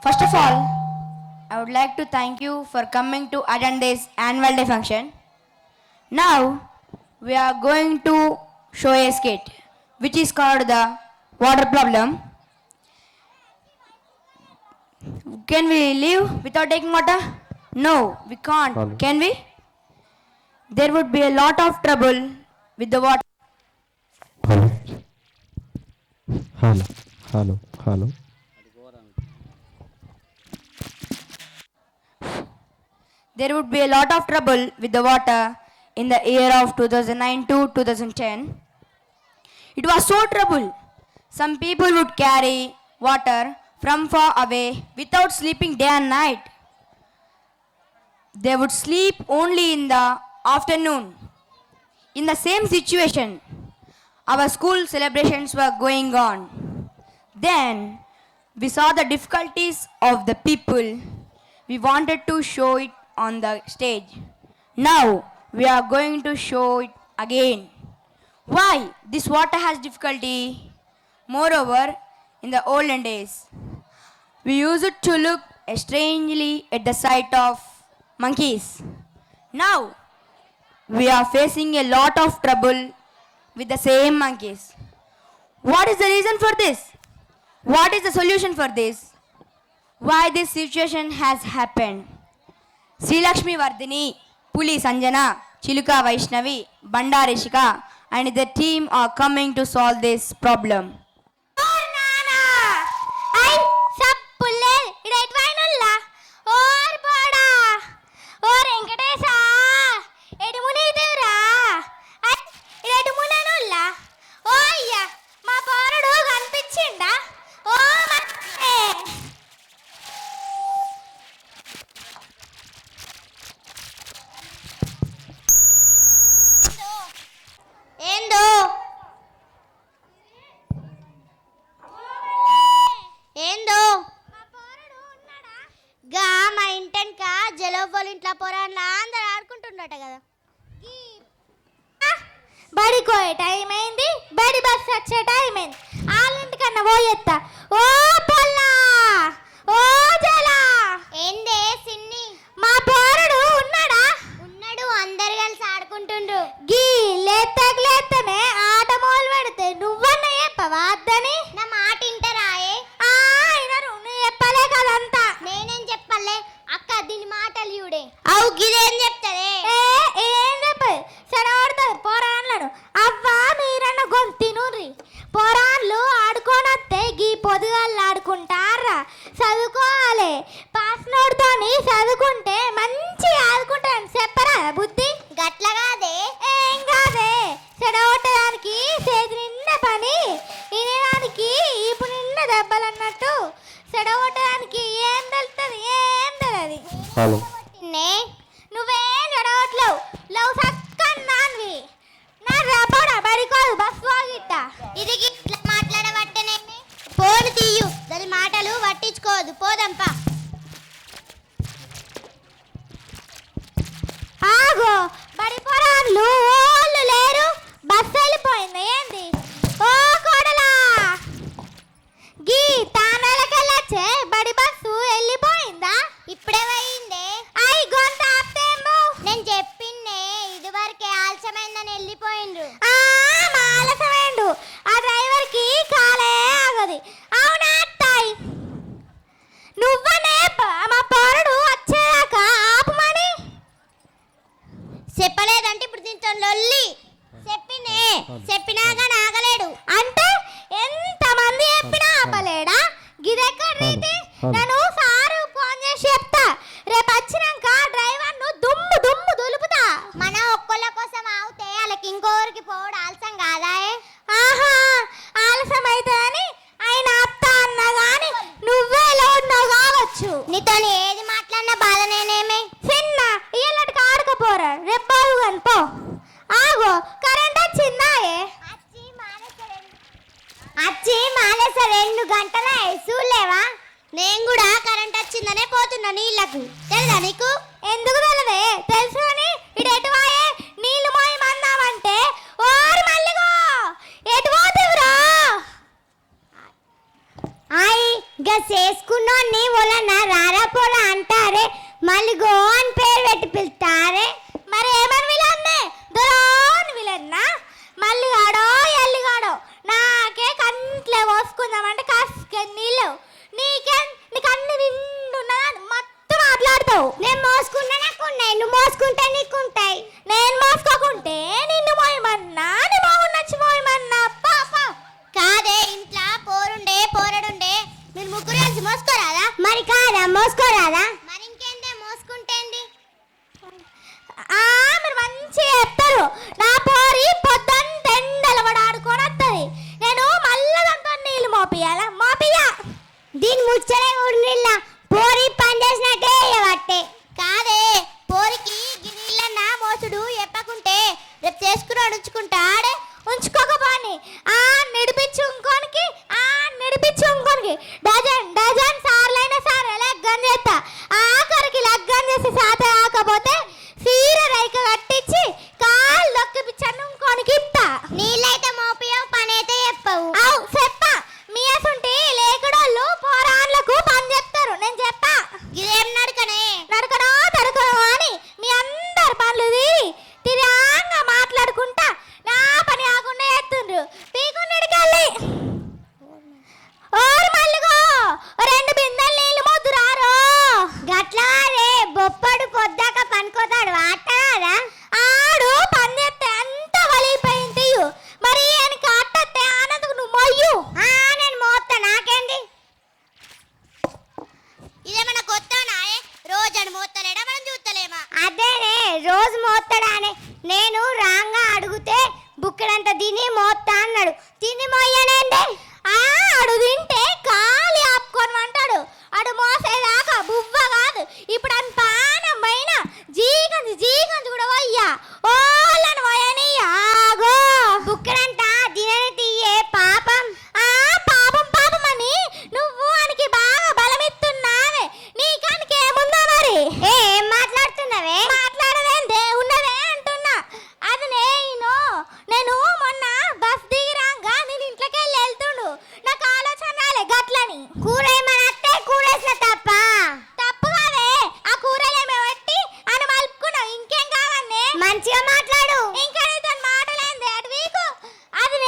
First of all, I would like to thank you for coming to attend this annual day function. Now, we are going to show a skit which is called the water problem. Can we live without taking water? No, we can't. Hello. Can we? There would be a lot of trouble with the water. Hello. Hello. Hello. Hello. There would be a lot of trouble with the water in the year of 2009 to 2010. It was so trouble. Some people would carry water from far away without sleeping day and night. They would sleep only in the afternoon. In the same situation, our school celebrations were going on. Then we saw the difficulties of the people. We wanted to show it on the stage. Now we are going to show it again. Why this water has difficulty? Moreover, in the olden days, we used to look strangely at the sight of monkeys. Now we are facing a lot of trouble with the same monkeys. What is the reason for this? What is the solution for this? Why this situation has happened? Sri Lakshmi Vardhini, Puli Sanjana, Chiluka Vaishnavi, Banda Rishika, and the team are coming to solve this problem. ఏందో గా మా ఇంటెనక జలవ్వలు ఇంట్లో పోరాన్లా అందరు ఆడుకుంటున్నట కదా బడికోయే time అయింది, బడి bus వచ్చే time అయింది. వాళ్ళింటికన్నా పోయేత్తా. ఓ పొల్లా, ఓ జలా, ఏందే సిన్ని, మా పోరడు ఉన్నాడా? ఉన్నాడు, అందరు కలిసి ఆడుకుంటుండ్రు. గీ లేత్తనే ఆట మొదలు పెడితే నువ్వన్నా చెప్పవా అద్దని? నా మాట ఇంటరాయే. నువ్వు చెప్పలే కదంతా. నేనేం చెప్పలే అక్క, దీని మాటలు చూడే. అవు గిదేం చెప్తదే? ఏం చెప్పదు, సెడవడుతుంది పోరాన్లను. అవ్వా మీరన్న గొంతినుర్రి. పోరాన్లు ఆడుకోనొస్తే గీ పొదుగాళ్ళు ఆడుకుంటారా? చదువుకోవాలి. పాస్ నోడుతోని చదువుకుంటే మంచిగా ఆడుకుంటారని చెప్పరా బుద్ధి? గట్ల కాదే. ఏం కాదే, చెడగొట్టడానికి చేతి నిండా పని, వినడానికి ఇప్పుడు నిండా దెబ్బలు అన్నట్టు. చెడగొట్టడానికి ఏం తెలుస్తుంది? ఏం తెలియదు. హలో. నువ్వేం చెడగొట్టలేవు, లవ్ సక్కన్నాన్వి. నా రాపోడా బడికోదు బస్ వాగిట్ట. ఇది గిట్ల మాట్లాడబట్టనేమి? ఫోన్ తీయు, దాని మాటలు పట్టించుకోదు. పోదంపా. ఆగో, బడి పొరాన్లు ఓళ్ళు లేరు, బస్సు వెళ్ళిపోయింది. ఏంది? ఓ కోడలా, గీ తానాలకెళ్ళొచ్చే బడి బస్సు వెళ్ళిపోయిందా? ఇప్పుడే పోయిందే. అయి గొంత ఆప్తేమో. నేను చెప్పిందే, ఇది వరకే ఆలస్యమైందని వెళ్ళిపోయిండ్రు. ఆలస్యమైండు, ఆ డ్రైవర్కి కాలే ఆగది. అవునా అత్తాయి? నువ్వనే మా పోరడు వచ్చేదాకా ఆపుమని చెప్పలేదంటే ఇప్పుడు దీంతో లొల్లి. చెప్పినాక నాగలేడు అంటే ఎంతమంది చెప్పినా ఆపలేడా? గిదెక్కడ రీతి? నేను సారు ఫోన్ చేసి చెప్తా. రేపు వచ్చినాక డ్రైవర్ ను దుమ్ము దుమ్ము దులుపుతా. మన ఒక్కళ్ళ కోసం ఆగితే వాళ్ళకి ఇంకోరికి పోవడం ఆలస్యం కాదా? ఆహా, ఆలస్యం అవుతుందని ఆయన ఆపుతా అన్నా గాని నువ్వే లోడ్నావు కావచ్చు. నీతో ఏది మాట్లాడినా బాధ నేనేమే. చిన్న ఇయ్యలటికి ఆడుకోపోరా, రేపు బాగు కానీ పో. ఆగో, కరెంట్ వచ్చిందాయే? వచ్చి మానేస 2 గంటలే చూడలేవా? నేను కూడా కరెంట్ వచ్చిందనే పోతున్నా నీళ్లకు. తెలుసా నీకు? ఎందుకు తెలవే? తెలుసు అని ఇటు ఎటు వాయే నీళ్లు మోయి మందామంటే ఓరి మల్లిగో ఎటు పోతువురా? గా చేసుకున్నోన్ని వలన రారా పోలా అంటారే మళ్ళీ గో అని పేరు పెట్టి పిలుస్తారే మరి ఏమని విలన్నే దొరాని విలన్నా మళ్ళీ గాడో ఎల్లిగాడో నాకే కంట్లే పోసుకుందామంటే కాసుకే నీళ్ళు నీకు అన్ని నిండున్నా మొత్తం మాట్లాడతావు నేను మోసుకుంటే నాకు ఉన్నాయి నువ్వు మోసుకుంటే నీకుంటాయి నేను మోసుకోకుంటే నిన్ను మోయమన్నా నీ మోహన్ నచ్చి మోయమన్నా పాప కాదే ఇంట్లో పోరడుండే మీరు ముగ్గురు కలిసి మోసుకోరాదా మరి కాదా మోసుకోరాదా మరి ఇంకేందే మోసుకుంటేంది మీరు మంచిగా చెప్తారు నా పోరి పొద్దున్న ఎండల పడి ఆడుకొని వస్తుంది నేను మళ్ళా దాంతో నీళ్ళు మోపియాలా మోపియా దీని ముచ్చడే నీళ్ళ పోరి పని చేసినట్టే పట్టే కాదే పోరికి నీళ్ళన్నా మోసుడు చెప్పకుంటే రేపు చేసుకుని ఉంచుకుంటా ఆడే ఉంచుకోకపోని నడిపించు ఇంకోనికి డజన్ సార్లైనా సరే లగ్గం చేస్తా ఆఖరికి లగ్గం చేసి సాత కాకపోతే సీర రైక కట్టించి కాళ్ళు లొక్కిపిచ్చాను ఇంకోనికి ఇస్తా నీళ్ళైతే మోపియవు పని అయితే చెప్పవు అవు చెప్పా మీ అసంటి లేకడోళ్ళు పోరాన్లకు పని చెప్తారు నేను చెప్పా ఇదేం నడకనో తడకనో అని మీ అందరు పనులు తిరిగా మాట్లాడుకుంటా నా పని ఆకుండా ఎత్తుండ్రు పీకున్నడికెళ్ళి ఓరు మల్లిగో 2 బిందెలు నీళ్ళు ముద్దురారో గట్లా రే బొప్పడు పొద్దాక పనుకోతాడు ఆటరా ఆడు పని చేస్తే అంత వలిపోయింది మరి ఆయనకి అట్టతే ఆనందకు నువ్వు మొయ్యు నేను మోస్తా నాకేంది ఇదేమన్నా కొత్తనాయే రోజు మోస్తలేడా మనం చూస్తలేమా అదేనే రోజు మోస్తాడానే నేను రాంగా అడిగితే బుక్కడంత తిని మోస్తా అన్నాడు తిని మోయ్యనేందే ఆడు తింటే కాలి ఆపుకొని అంటాడు ఆడు మోసేదాకా బువ్వ కాదు ఇప్పుడు అని పానం పైన జీగంజి కూడా పోయ్యా ఓళ్ళను పోయనియ్యా ఆగో బుక్కడంతా తినని తీయే పాపం పాపం అని నువ్వు ఆయనకి బాగా బలమిస్తున్నావే నీకానికి ఏముందో మరి ఏం మాట్లాడుతున్నావే మాట్లాడదేందే ఉన్నదే అంటున్నా అది నేను మొన్న బస్ దిగిరాంగా నేను ఇంట్లోకి వెళ్తుండు నాకు ఆలోచన రాలే గట్లని కూర ఏమనట్టే కూరేసిన తప్పు కాదే ఆ కూరలేమే పెట్టి అని మలుపుకున్నావు ఇంకేం కావన్నే మంచిగా మాట్లాడు ఇంకా నీతో మాటలేందే అటు వీకు అది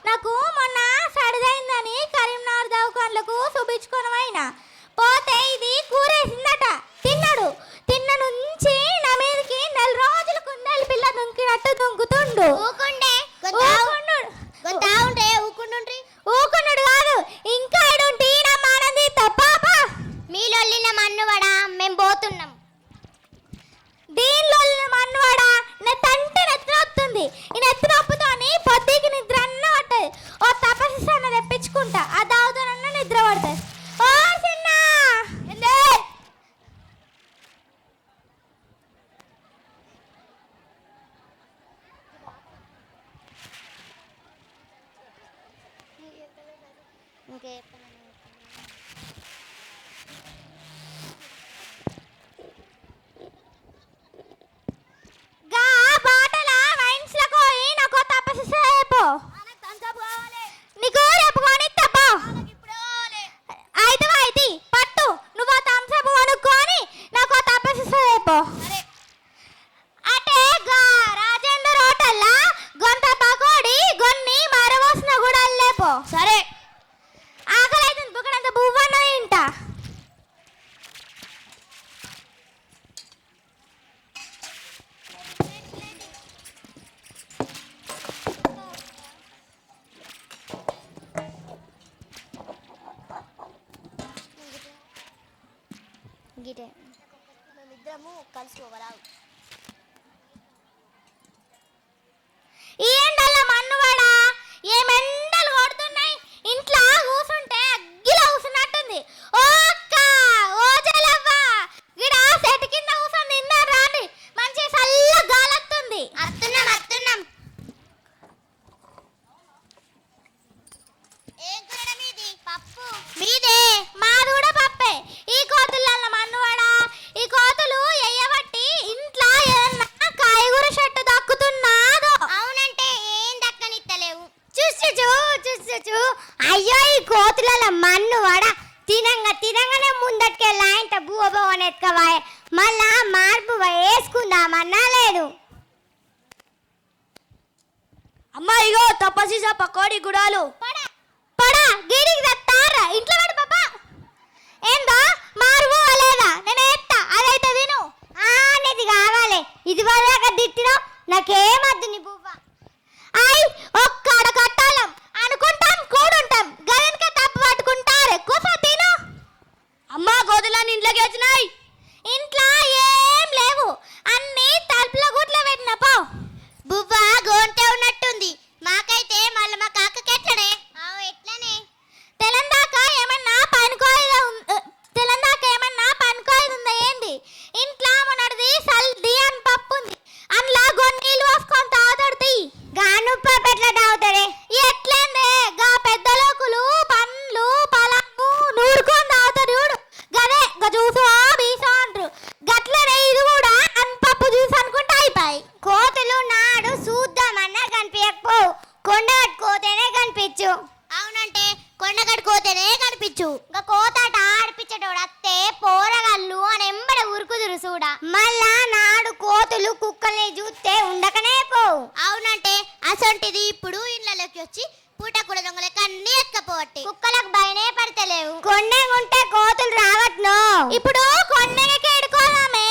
నాకు మొన్న సడిదైందని కరీంనగర్ దవాఖానలకు చూపించుకోనమైనా పోతే ఇది కూరేసిందట తిన్న నుంచి నా మీదకి 4 రోజులు కుందేలు పిల్ల దుంకినట్టు దుంకుతుండు ఊకుండు కాదు ఇంకా ఏడుంటి నా మానంది తప్ప మీలొల్లిన మన్నువడా మేము పోతున్నాం దీనిలో మన్నువడా నెత్తంటే నెత్తినొస్తుంది ఈ నెత్తినొప్పుతోని పొద్దుకి నిద్ర అన్న పట్టదు ఓ తపస్సు అన్న తెప్పించుకుంటా ఆ దావుతోనన్న నిద్ర పడుతుంది ఓ చిన్న గా బాటల వైన్స్ లకు పోయి నాకు తపస్సు చేయపో నీకు రేపు కొనిస్తా పో అయితే పట్టు నువ్వు థమ్స్అప్ కొనుక్కొని నాకు తపస్సు చేయపో అటే గా రాజేందర్ హోటల్లా గొంత పకోడి గొన్ని మరవోసిన కూడా లేపో సరే ఆకలి అయితే బుక్కడంత బువ్వన్న తింటా గిటే మేమిద్దరము కలిసి పోవరావు ఈ ఎండల్లో మన్నువాడా ఏమెండలు కొడుతున్నాయి ఇంట్లో కూసుంటే అగ్గిలో కూసున్నట్టుంది ఓ అక్క ఓ జలవ్వ గిడ సెట్ కింద కూసుని తిన్నారు రాండి మంచి చల్ల గాలొస్తుంది అత్తున్నాం ఏం కూర మీది పప్పు మీదే మాది కూడా పప్పే ఈ కోతుల మన్నువాడా ఈ కోతులు ఎయ్యబట్టి ఇంట్లో విధంగానే ముందటికెళ్ళా ఇంత బువ్వ బువ్వని ఎత్తుకవాయే మళ్ళా మార్పు వేసుకుందామన్నా లేదు. అమ్మా ఇగో తప్పసీసా పకోడి గుడాలు. పడా గిడికి తెస్తారా ఇంట్లో పెడు పాపా. ఏందా మార్పు లేదా నేను ఎత్తా అదైతే విను. నీది కావాలి ఇది వరకు తిట్టినావు నాకేమద్దు నీ బువ్వ. అయ్ ఒక్కడ కట్టాలం అనుకుంటాం కూడుంటాం గదనక తప్పు పట్టుకుంటారు కూసో తిను. అమ్మా గోధులని ఇంట్లోకి వచ్చినాయి. ఇంట్లో ఏం లేవు అన్ని తలుపుల గుట్ల పెట్టిన పో. బువ్వ గోంటే ఉన్నట్టుంది మాకైతే మళ్ళీ మా కాకకి ఎట్లనే ఎట్లనే తెలంగాణ ఏమన్నా పనుకోయేది ఉందా ఏంది? ఇంట్లో మొన్నటిది సల్ది అని పప్పు ఉంది అందులో గొన్నీళ్ళు పోసుకొని తాగుతాడు. గాను పప్పు ఎట్లా తాగుతాడే ఎట్లేందే గా పెద్ద లోకులు పండ్లు పలాము నూరుకొని తాగుతాడు చూడు గదే గా జ్యూసు బీసో అంటారు గట్లనే ఇది కూడా పప్పు జ్యూస్ అనుకుంటే అయిపోయి. కోతులు నాడు చూద్దామన్నా కనిపించకపోవు కొండగట్టు కోతేనే కనిపించు. అవునంటే కొండగట్టు కోతేనే కనిపించు. ఇంకా కోతాట ఆడిపించేటోడు అత్తే పోరగల్లు అని ఎంబడ ఉరుకుదురు చూడ. మళ్ళా నాడు కోతులు కుక్కల్ని చూస్తే ఉండకనే పోవు. అవునంటే అసొంటిది ఇప్పుడు ఇళ్ళలోకి వచ్చి పూట కూడా దొంగలకి అన్ని ఎక్కపోవట్టి కుక్కలకు భయనే పడతలేవు. కొండెంగుంటే కోతులు రావట్ను. ఇప్పుడు కొండెంగకి ఎడుకోదామే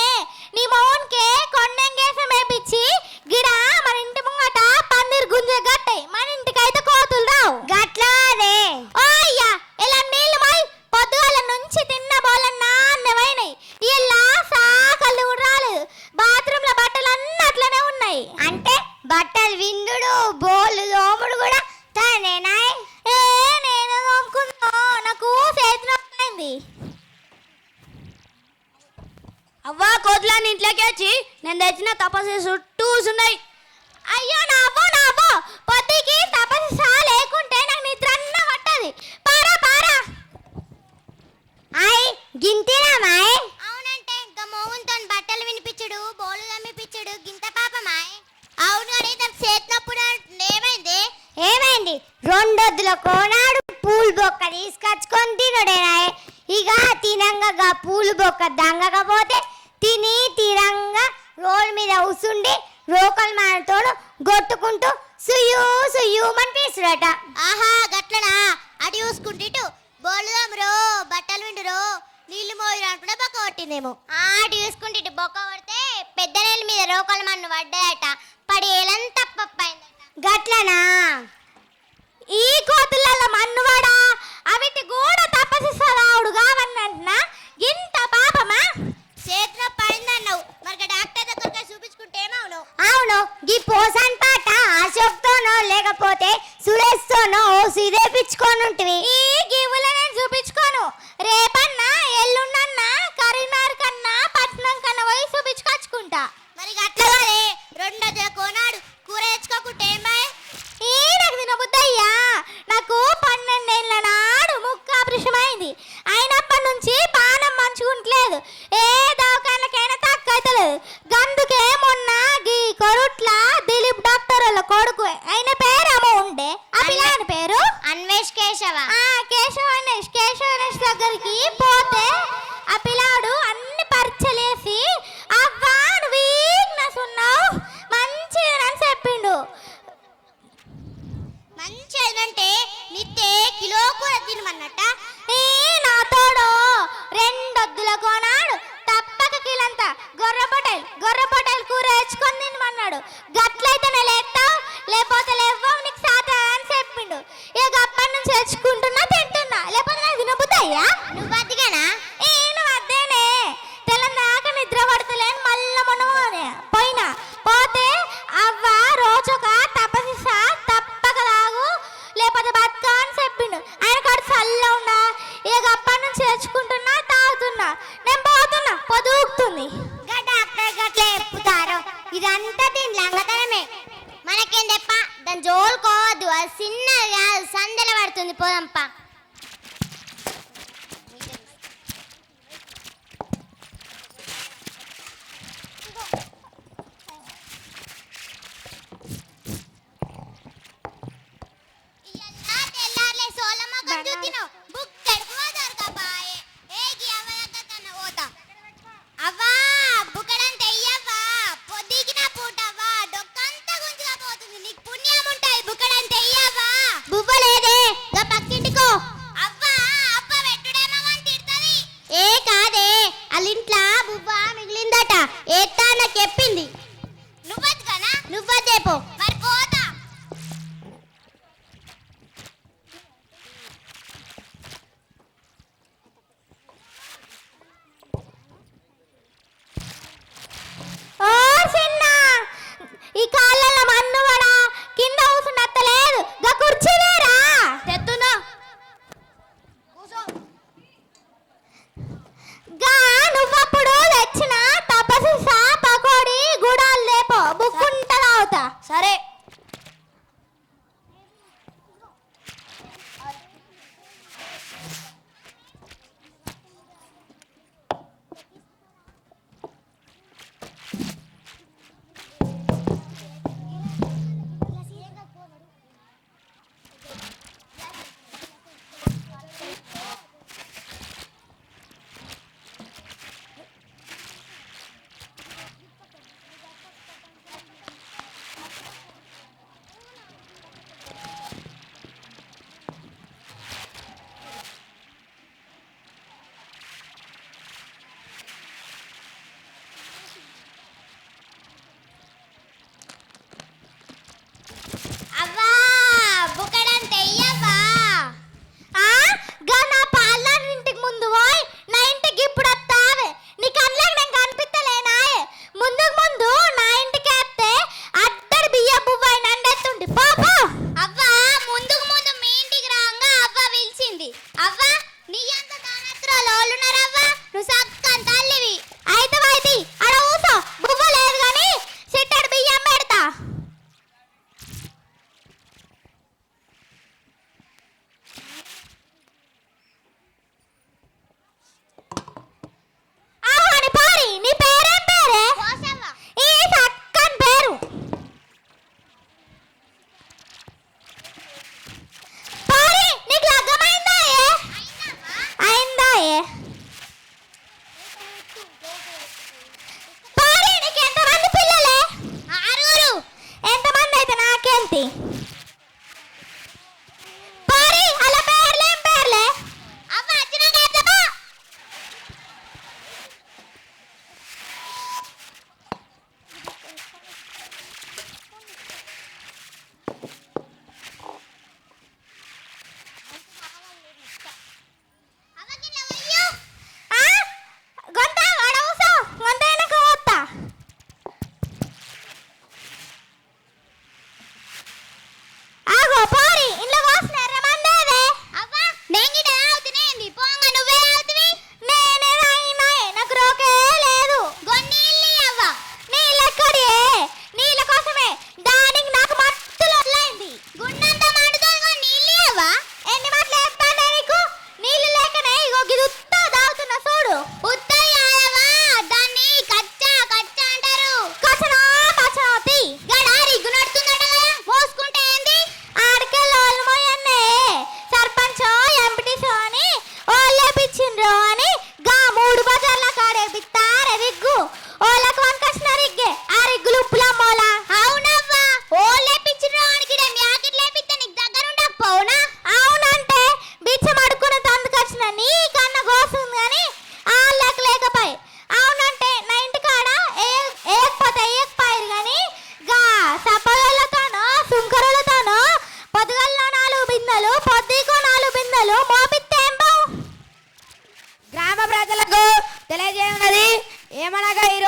నీ మౌన్కే కొండెంగేసం వేపించి గిడ మన ఇంటి ముంగట పందిరి గుంజ గట్టాయి మన ఇంటికైతే కోతులు రావు. గట్లాదే ఓ అయ్యా ఇలా నీళ్ళు మాయి పొద్దుగాల నుంచి తిన్న బోలన్న అన్నమైనాయి ఇలా సాకళ్ళు కూడా రాలేదు. బాత్రూమ్ లో బట్టలు అన్నీ అట్లనే ఉన్నాయి. అంటే బట్టలు విందుడు బోళ్ళు దోముడు కూడా తనేనాయ్. నేను దోముకున్నా నాకు చేతి నొప్పైంది. అవ్వా కోతులని ఇంట్లోకి వచ్చి నేను తెచ్చిన తపస్సు చుట్టూ ఉన్నాయి. అయ్యో నాబో పొద్దుకి తపస్సు లేకుంటే నాకు నిద్ర అన్న పట్టది. పారా పారా అయ్ గింతేనా మాయ్. అవునంటే ఇంకా మోహన్తో బట్టలు వినిపించుడు బోలు తమ్మిపించుడు గింత పాపమాయ్. అవును కానీ తన చేతినప్పుడు ఏమైంది రెండొద్దుల కోనాడు పూలు బొక్క తీసుకొచ్చుకొని తినుడేనాయ్. ఇక తినంగా పూలు బొక్క దంగకపోతే తిని తిరంగా రోడ్డు మీద ఉసుండి రోకల్ మానతోడు గొట్టుకుంటూ సుయ్యూ సుయ్యూమని పీసుడట. ఆహా గట్లనా అటు చూసుకుంటూ బోలుదామురో బట్టలు విండురో నీళ్లు మోయి అనుకుంటే బొక్క కొట్టిందేమో. అటు చూసుకుంటూ బొక్క కొడితే పెద్ద నీళ్ళ మీద రోకల్ మన్ను పడ్డదట పడి ఏలంతా పప్పైందట. గట్లనా ఈ కోతుల మన్నువాడా అవిటి కూడా తప్పసిస్తాడు కావన్నా ఇంత పాపమా. చేతిలో పడిందన్నావు మరి డాక్టర్ దగ్గర చూపించుకుంటే ఏమవును. అవును గీ పోసాన్ పాట అశోక్తోనో లేకపోతే సురేష్తోనో సిదేపించుకొని ఉంటుంది. ఈ గివ్వుల నేను చూపించుకోను రేపన్నా ఎల్లుండన్నా కరీంనగర్ కన్నా పట్నం కన్నా పోయి చూపించుకొచ్చుకుంటా. మరి అట్లగానే రెండో కోనాడు కూర తెచ్చుకోకుంటే ఏమాయ్. నాకు తినబుద్దయ్యా నాకు 12 ఏళ్ళ నాడు ముక్కు ఆపరేషన్ అయింది. అయినప్పటి నుంచి పానం మంచుకుంటలేదు ఏ దవాఖానకైనా తక్కువ అవుతలేదు. గందుకే మొన్న గీ కొరుట్ల దిలీప్ డాక్టర్ వాళ్ళ కొడుకు ఆయన పేరు ఏమో ఉండే ఆ పిల్లని పేరు అన్వేష్ కేశవ. కేశవ దగ్గరికి పోతే ఆ పిల్లాడు అన్ని పరీక్షలేసి అవ్వా నువ్వు వీక్నెస్ ఉన్నావు మంచిగా అని చెప్పిండు. మంచిదంటే నిత్తే కిలో కూర తినమన్నట్ట. నా తోడు రెండొద్దుల కోనాడు తప్పక కిలంతా గొర్రె పొటైల్ కూర వేసుకొని తినమన్నాడు. గట్లయితేనే లేస్తావు లేకపోతే లేవో నీకు సాత అని చెప్పిండు. ఇక అప్పటి నుంచి తెచ్చుకుంటున్నా తింటున్నా లేకపోతే నాకు తినబుద్దయ్యా. నువ్వు అదిగానా నువ్వు అదేనే తెలంగాణ నిద్ర పడతలేని మళ్ళా మొన్న పోయినా పోతే అవ్వ రోజొక తపస్సు తప్పక తాగు లేకపోతే బతుక అని చెప్పిండు. ఆయన కాడు చల్ల ఉన్నా ఇక అప్పటి నుంచి తెచ్చుకుంటున్నా తాగుతున్నా నేను పోతున్నా పొదుగుతుంది. గట్ల ఎప్పుతారో ఇదంతా దీని లంగతనమే మనకేం తెప్ప దాని జోలుకోవద్దు అది చిన్నది కాదు సందెల పడుతుంది పోదంపా. తెల్లారులే సోలమ్మ గంజు తిను బుక్ కడుపు దొరకబాయే.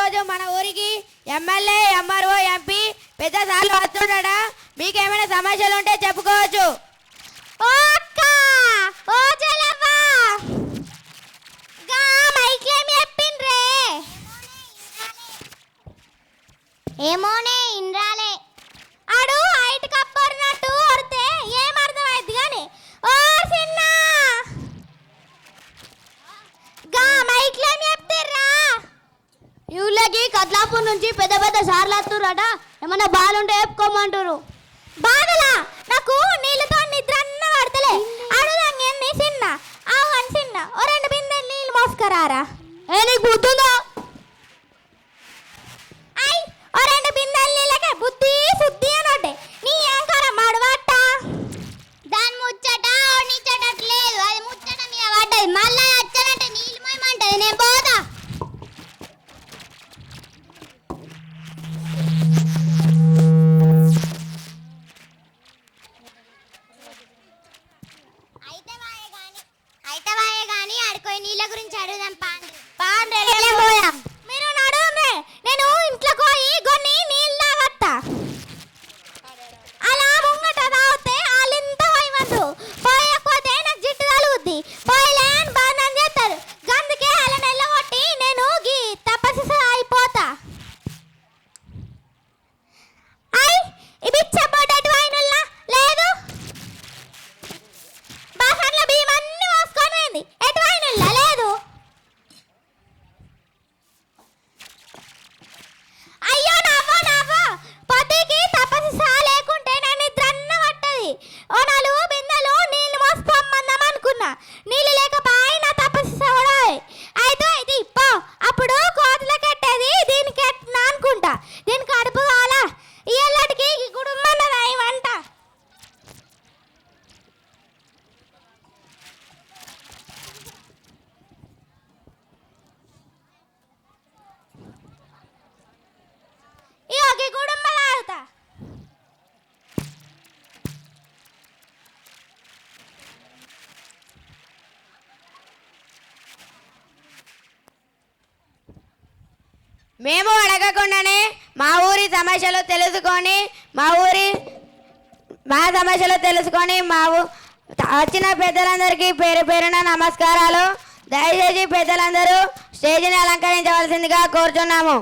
ఈరోజు మన ఊరికి ఎమ్మెల్యే ఎంఆర్ఓ ఎంపీ పెద్ద సార్లు వస్తున్నాడా? మీకేమైనా సమస్యలు ఉంటే చెప్పుకోవచ్చు. ఓ అక్క ఓ జలవ్వ గా మైక్లేం చెప్పిండ్రే ఏమోనే ఇన్రాలే ఆడు హైట్ కప్పరినట్టు ఒరితే ఏం అర్థమైంది కానీ ఓ చిన్న గా మైక్లేం చెప్తిర్రా ఊళ్ళకి కత్లాపూర్ నుంచి పెద్ద పెద్ద సార్లు వస్తుర్రట. ఏమన్నా బాలుంటే చెప్పుకోమంటారు. బాధలా నాకు నీళ్ళతో నిద్ర అన్న పడతలే అడుగుదాన్ని చిన్న ఆవని చిన్న ఓ 2 బిందెలు నీళ్ళు మోసుకరారా. నీకు బుద్ధుందా? ఐ ఓ 2 బిందెలు నీళ్ళకే బుద్ధి శుద్ధి అనొట్టే నీ ఏంకర మడవట్ట దాని ముచ్చట నిచ్చటట్లేదు అది ముచ్చట మీద పడ్డది మళ్ళా వచ్చానంటే నీళ్ళు మోయమంటది నేను పోదా. అయితే వాయే గాని ఆడుకోయి నీళ్ళ గురించి అడుగుదాం పాండ్రే మీరు నడుమే నేను ఇంట్లో పోయి కొన్ని నీళ్ళు తాగత్తా అలా ముంగట తాగితే వాళ్ళింత పోయవద్దు పోయకపోతే నాకు జిట్టు తలుగుద్ది పోయలేని బాధని చేస్తారు గందుకే అలా నెల్లగొట్టి నేను గీ తపస్సు అయిపోతా. ఐ ఇచ్చేపోటేటి వైనుల్లా లేదు బాసర్ల బియ్యం అన్ని మోసుకొని పోయింది ఎటువైనుల్లా లేదు. అయ్యో నవ్వో పొద్దుకి తపస్సు లేకుంటే నేను నిద్ర అన్న పట్టది. ఓ 4 బిందెలు నీళ్ళు మోసుకొమ్మందాం అనుకున్నా నీళ్ళు లేకపోయి నా తపస్సు చూడాలి. అయితే ఇది ఇప్పో అప్పుడు కోతులు కట్టేది దీనికి ఎట్నా అనుకుంటా దీనికి అడుపు కావాలా ఇయ్యలాటికి ఈ కుటుంబం వంట. ఈ కుటుంబం ఆగుతా మేము అడగకుండానే మా ఊరి సమస్యలు తెలుసుకొని వచ్చిన పెద్దలందరికీ పేరు పేరున నమస్కారాలు. దయచేసి పెద్దలందరూ స్టేజిని అలంకరించవలసిందిగా కోరుచున్నాము.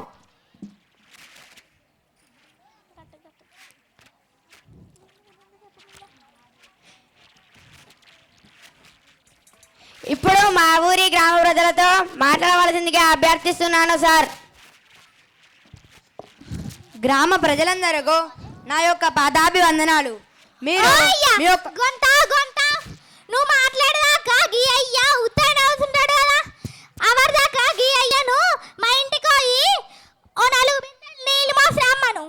ఇప్పుడు మా ఊరి గ్రామ ప్రజలతో మాట్లాడవలసిందిగా అభ్యర్థిస్తున్నాను సార్. గ్రామ ప్రజలందరికీ నా యొక్క పాదాభివందనాలు. మీరు మీ యొక్క గొంత నువ్వు మాట్లాడదాకా గీ అయ్యా ఉత్తరాయణ అవుతుంటాడు కదా అవరిదాకా గీ అయ్యను మా ఇంటికి పోయి ఓ 4 బిందెలు నీళ్ళు మోసి రమ్మను.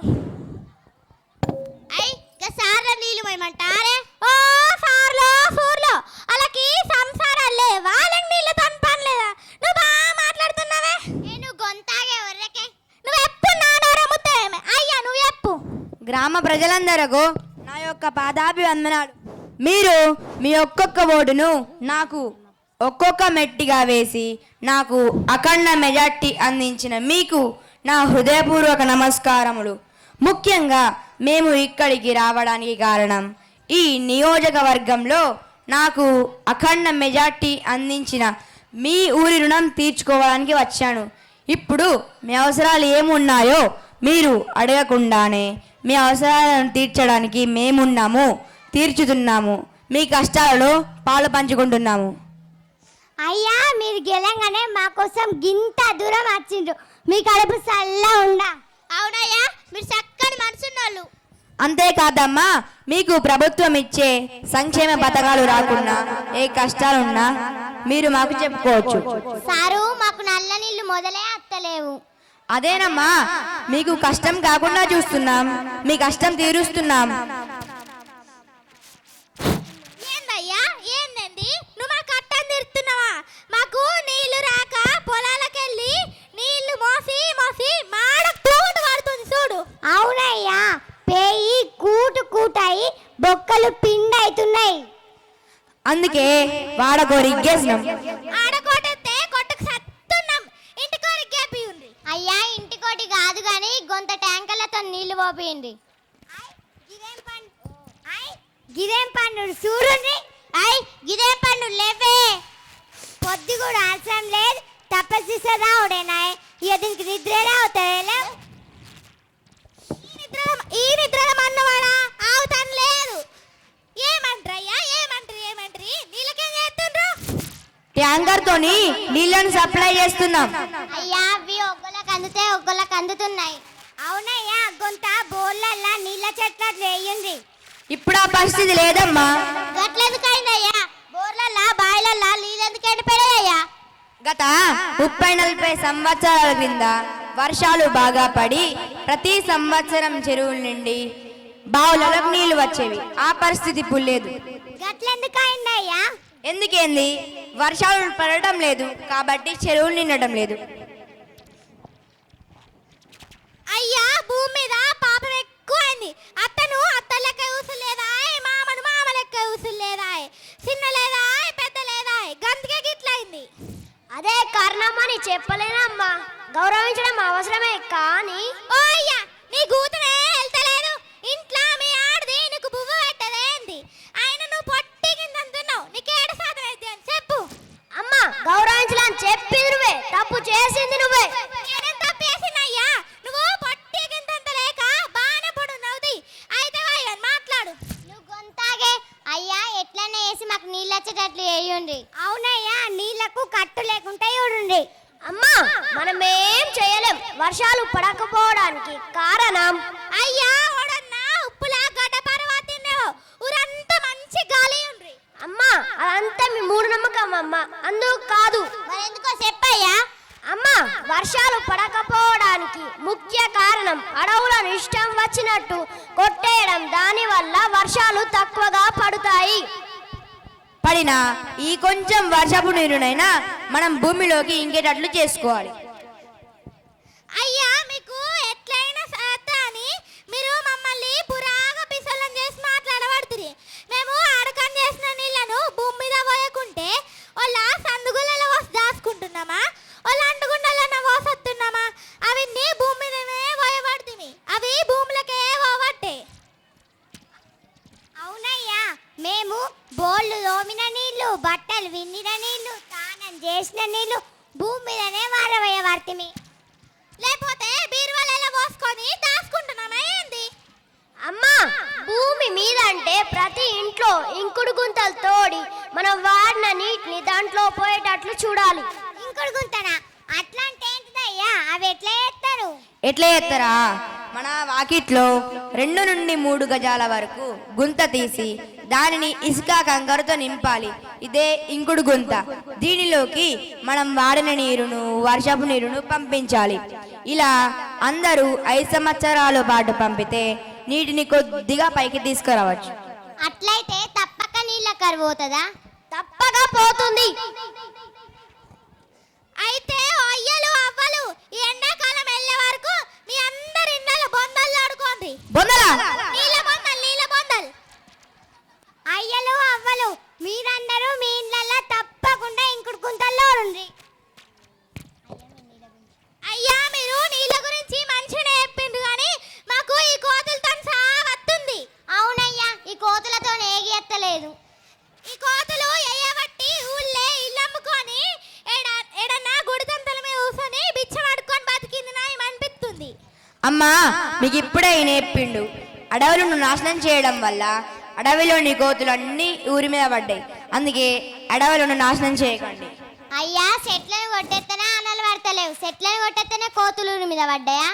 సార్లో నీళ్ళు పోయమంటారే ఓ సార్లో సూర్లో అలాకి సంసారాలే వాళ్ళకి నీళ్ళతో పని లేదా నువ్వు బాగా మాట్లాడుతున్నావే. నేను గొంతాగే వర్రకే నువ్వు ఎప్పుడు నానోరముతావేమే అయ్యా నువ్వు ఎప్పు. గ్రామ ప్రజలందరకు నా యొక్క పాదాభివందనాలు. మీరు మీ ఒక్కొక్క ఓటును నాకు ఒక్కొక్క మెట్టిగా వేసి నాకు అఖండ మెజార్టీ అందించిన మీకు నా హృదయపూర్వక నమస్కారములు. ముఖ్యంగా మేము ఇక్కడికి రావడానికి కారణం ఈ నియోజకవర్గంలో నాకు అఖండ మెజార్టీ అందించిన మీ ఊరి రుణం తీర్చుకోవడానికి వచ్చాను. ఇప్పుడు మీ అవసరాలు ఏమున్నాయో మీరు అడగకుండానే మీ అవసరాలను తీర్చడానికి మేమున్నాము, తీర్చుతున్నాము. మీ కష్టాలలో పాలు పంచుకుంటున్నాము. అయ్యా మీరు గెలంగానే మా కోసం గింత దూరం వచ్చిండ్రు మీ కడుపు చల్లగా ఉండా. అవునయ్యా మీరు చక్కని మనసున్నోళ్ళు. అంతేకాదమ్మా మీకు ప్రభుత్వం ఇచ్చే సంక్షేమ పథకాలు రాకున్నా ఏ కష్టాలున్నా మీరు మాకు చెప్పుకోవచ్చు. సారు మాకు నల్ల నీళ్లు మొదలే అత్తలేవు. అదేనమ్మా మీకు కష్టం కాకుండా చూస్తున్నాం, మీ కష్టం తీరుస్తున్నాం. ఏందయ్యా ఏందండి నువ్వు మా కట్టం తీరుతున్నావా? మాకు నీళ్లు రాక పొలాలకెళ్ళి నీళ్లు మోసి మాడ తూటు పడుతుంది చూడు. అవునయ్యా పేయి కూటాయి బొక్కలు పిండి అవుతున్నాయి. అందుకే వాడకో రిగ్గేసినాం. ఆడకోటెత్తే కొట్టుకు సత్తున్నాం ఇంటికో రిగ్గేపి ఉంది. అయ్యా ఇంటి పంపిండి. గిదేం పండు చూడండి. గిదేం పండు లేవే. పొద్దు కూడా అవసరం లేదు. తప్పసిస్తే రావుడేనాయ్. ఇక దీనికి నిద్ర రావుతాడే. ఈ నిద్రలో మన్నవాడా ఆవుతాను లేదు. ఏమంటారయ్యా? ఏమంటారు? నీళ్ళకేం చేస్తుండ్రు? ట్యాంకర్ తోని నీళ్ళని సప్లై చేస్తున్నాం. అయ్యా అవి ఒక్కళ్ళకి అందుతే ఒక్కళ్ళకి అందుతున్నాయి. అవునయ్యా కొంత బోర్లల్లా నీళ్ళ చెట్లు వేయండి. ఇప్పుడు ఆ పరిస్థితి లేదమ్మా. గట్లెందుకైందయ్యా? బోర్లల్లా బాయిలల్లా నీళ్ళు ఎందుకు ఎండిపోయాయ్యా? గత 30-40 సంవత్సరాల క్రింద వర్షాలు బాగా పడి ప్రతి సంవత్సరం చెరువుల నుండి బావులకు నీళ్లు వచ్చేవి. ఆ పరిస్థితి ఇప్పుడు లేదు. గట్లెందుకైందయ్యా? ఎందుకేంది? వర్షాలు పడటం లేదు కాబట్టి చెరువులు నిండడం లేదు. అయ్యా భూమి మీద పాపం ఎక్కువైంది. అత్తను అత్త లెక్క ఊసులేదా, మామను మామ లెక్క ఊసులేదా, చిన్న లేదా పెద్ద లేదా, గంతకే గిట్లయింది. అదే కారణమని చెప్పలేనమ్మా. గౌరవించడం అవసరమే కానీ ఓ అయ్యా నీ కూతురే వెళ్తలేదు. ఇంట్లో మీ ఆడది నీకు బువ్వ పెట్టదేంది? ఆయన నువ్వు పొట్టి కిందంటున్నావు. నీకేడ సాధన అయితే అని చెప్పు. అమ్మా గౌరవించడం చెప్పింది నువ్వే, తప్పు చేసింది నువ్వే. నేనేం తప్పు చేసినయ్యా? నువ్వు పొట్టి కిందంత లేక బాగానే పొడు నవ్వుది. అయితే అయ్యా మాట్లాడు. నువ్వు గొంతాగే అయ్యా ఎట్లనే వేసి మాకు నీళ్ళు వచ్చేటట్లు వేయండి. అవునయ్యా నీళ్లకు కట్టు లేకుండా చూడండి. అమ్మా మనమేం చేయలేం వర్షాలు పడకపోవడానికి కారణం. అయ్యా ఓడన్నా ఉప్పులా గడ్డ పరవా తిన్నావు. ఊరంతా మంచి గాలి ఉండ్రి. అమ్మా అదంతా మీ మూఢనమ్మకం అమ్మా, అందుకు కాదు. మరెందుకో చెప్పయ్యా? అమ్మా వర్షాలు పడకపోవడానికి ముఖ్య కారణం అడవులను ఇష్టం వచ్చినట్టు కొట్టేయడం. దాని వల్ల వర్షాలు తక్కువగా పడతాయి. పడిన ఈ కొంచెం వర్షపు నీరునైనా మనం భూమిలోకి ఇంకేటట్లు చేసుకోవాలి. అయ్యా మీకు ఎట్లయినా సాతా అని మీరు మమ్మల్ని పురాగా పిసలం చేసి మాట్లాడబడుతుంది. మేము అడకం చేసిన నీళ్లను భూమి మీద పోయకుంటే వాళ్ళ సందుగులలో దాచుకుంటున్నామా, వాళ్ళ అంటుగుండలన్న పోసొస్తున్నామా? అవన్నీ భూమి మీదనే పోయబడుతుంది. అవి భూములకే పోవట్టే. అవునయ్యా మేము బోళ్ళు తోమిన నీళ్లు, బట్టలు విన్నిన నీళ్లు, స్నానం చేసిన నీళ్లు భూమి మీదనే వారవేయబడుతుంది. లేకపోతే బీరువాలలో పోసుకొని దాచుకుంటున్నామా ఏంది? అమ్మా భూమి మీద అంటే ప్రతి ఇంట్లో ఇంకుడు గుంతలు తోడి మనం వాడిన నీటిని దాంట్లో పోయేటట్లు చూడాలి. ఇంకుడు గుంతనా? అట్లా అంటే ఏంటిదయ్యా? అవి ఎట్లా చేస్తారు? ఎట్లా చేస్తారా? మన వాకిట్లో 2 నుండి 3 గజాల వరకు గుంత తీసి దానిని ఇసుక కంకరతో నింపాలి. ఇదే ఇంకుడు గుంత. దీనిలోకి మనం వాడిన నీరును, వర్షపు నీరును పంపించాలి. ఇలా అందరూ 5 సంవత్సరాల పాటు పంపితే నీటిని కొద్దిగా పైకి తీసుకురావచ్చు. అట్లయితే తప్పక నీళ్ళ కరువు అవుతుందా? తప్పక పోతుంది. అయితే అయ్యలు అవ్వలు ఈ ఎండాకాలం వెళ్ళే వరకు మీ అందరి ఇళ్ళలో బొందలు ఆడుకోండి. బొందలా? నీళ్ళ బొందలు. అయ్యలు అవ్వలు మీరందరూ మీ ఇళ్ళల్లో తప్పకుండా ఇంకుడు గుంతల్లో ఉండి. అయ్యా మీరు నీళ్ళ గురించి మంచిగా చెప్పిండ్రు కానీ మాకు ఈ కోతులతో సావత్తుంది. అవునయ్యా ఈ కోతులతో ఏగి ఎత్తలేదు. ఈ కోతులు ఎయ్యబట్టి ఊళ్ళే ఇల్లు అమ్ముకొని ఎడన్నా గుడితంతల మీద కూర్చొని బిచ్చం అడుక్కొని బతికింది నాయమనిపిస్తుంది. అమ్మా మీకు ఇప్పుడే నేర్పిండు. అడవులను నాశనం చేయడం వల్ల అడవిలోని కోతులు అన్ని ఊరి మీద పడ్డాయి. అందుకే అడవులను నాశనం చేయకండి. అయ్యా చెట్లను కొట్టేస్తేనే ఆనలు పడతలేవు. చెట్లను కొట్టేస్తేనే కోతులు ఊరి మీద పడ్డాయా?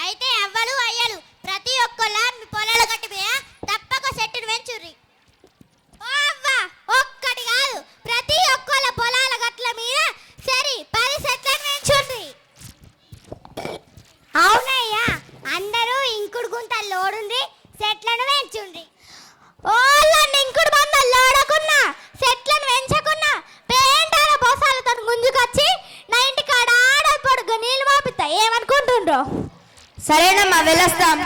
అయితే అవ్వలు అయ్యలు ప్రతి ఒక్కళ్ళ మీ పొలాలు కట్టిపోయా తప్పక చెట్టును పెంచుర్రి. ఓ అవ్వ ఒక్కటి కాదు ప్రతి ఒక్కళ్ళ పొలాల గట్ల మీద సరి 10 చెట్లను పెంచుర్రి. అవునయ్యా అందరూ ఇంకుడు గుంతలు లోడుండ్రి, చెట్లను పెంచుండ్రి. ఓళ్ళని ఇంకుడు బందలు లోడకున్నా చెట్లను పెంచకున్నా పేంటాల బోసాలతో గుంజుకొచ్చి నా ఇంటి కాడ ఆడ పొడుగు నీళ్ళు మాపిస్తా ఏమనుకుంటుండ్రో? సరేనమ్మా వెళ్ళొస్తాం.